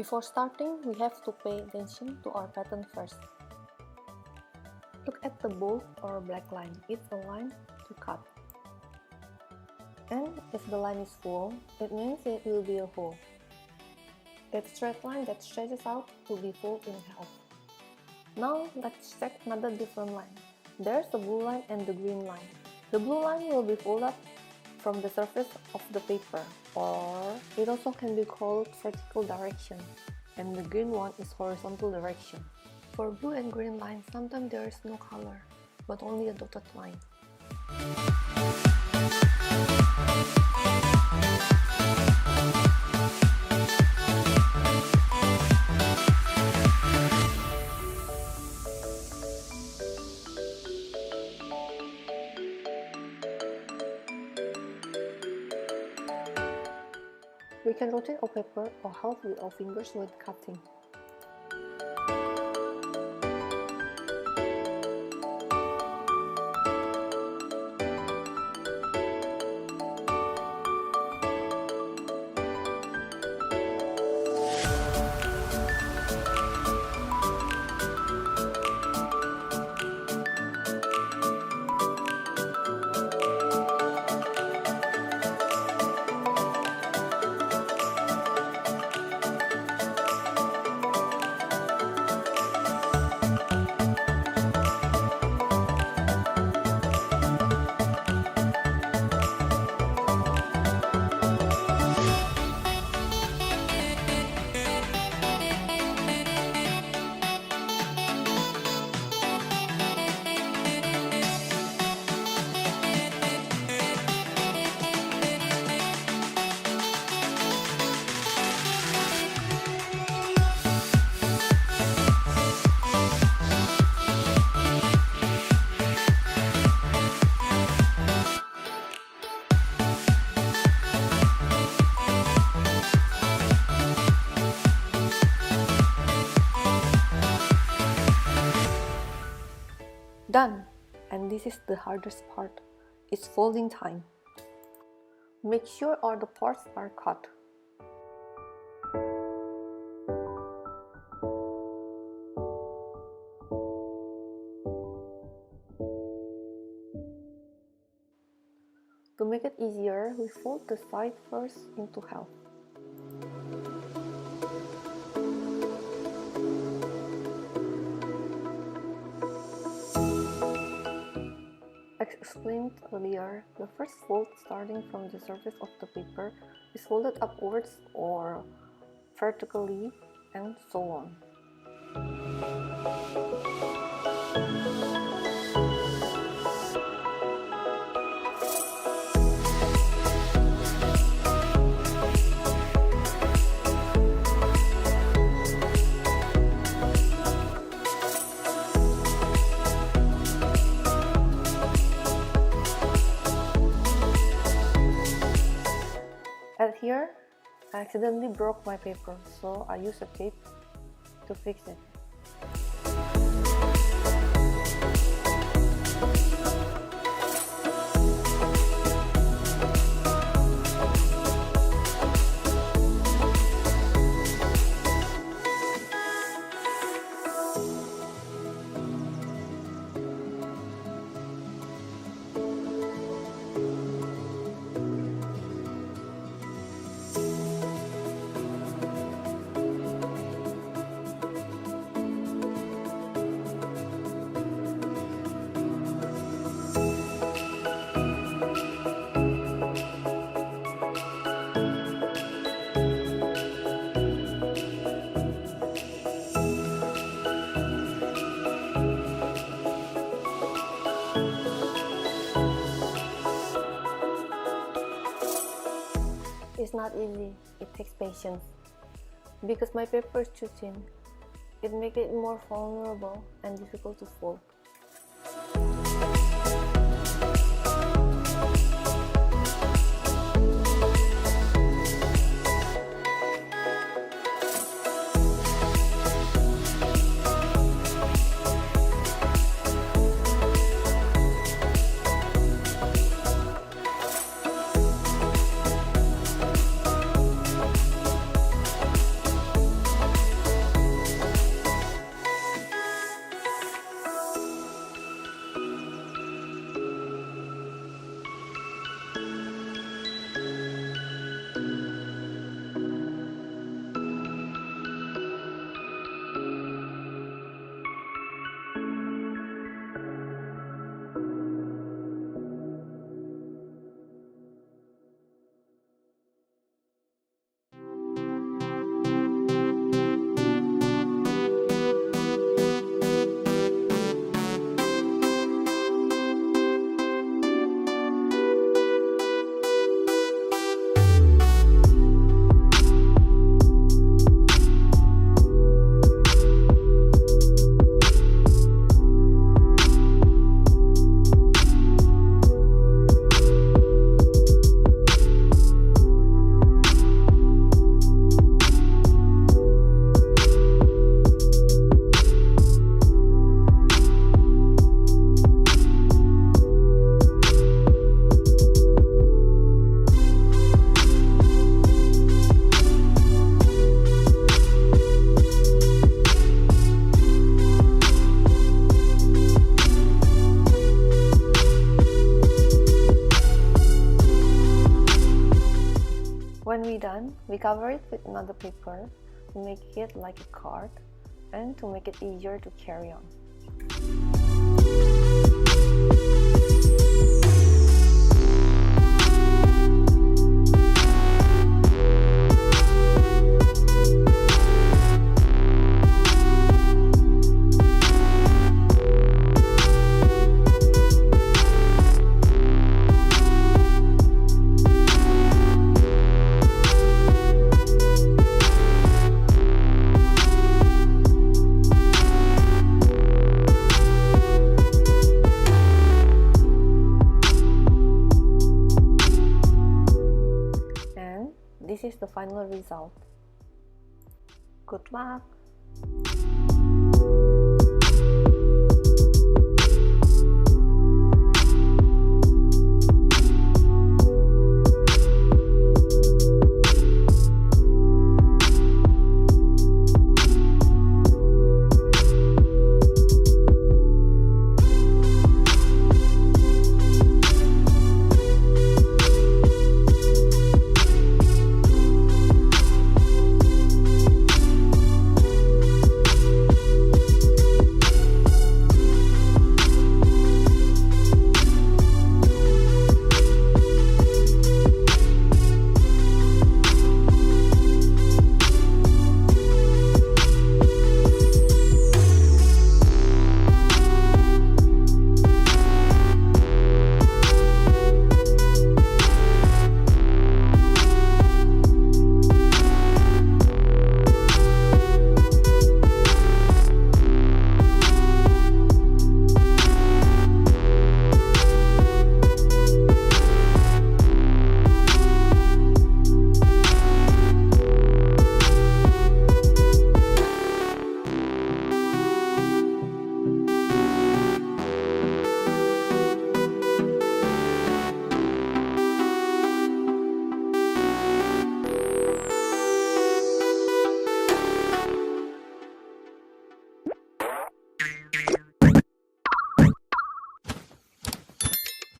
Before starting, we have to pay attention to our pattern first. Look at the bold or black line, it's a line to cut. And if the line is full, it means it will be a hole. That straight line that stretches out will be folded in half. Now let's check another different line. There's the blue line and the green line. The blue line will be folded from the surface of the paper, or it also can be called vertical direction, and the green one is horizontal direction. For blue and green lines, sometimes there is no color, but only a dotted line. We can rotate our paper or help with our fingers with cutting. Done! And this is the hardest part. It's folding time. Make sure all the parts are cut. To make it easier, we fold the side first into half. As explained earlier, the first fold starting from the surface of the paper is folded upwards or vertically, and so on. At here, I accidentally broke my paper, so I used a tape to fix it. It's not easy, it takes patience. Because my paper is too thin, it makes it more vulnerable and difficult to fold. When we're done, we cover it with another paper to make it like a card and to make it easier to carry on. This is the final result. Good luck!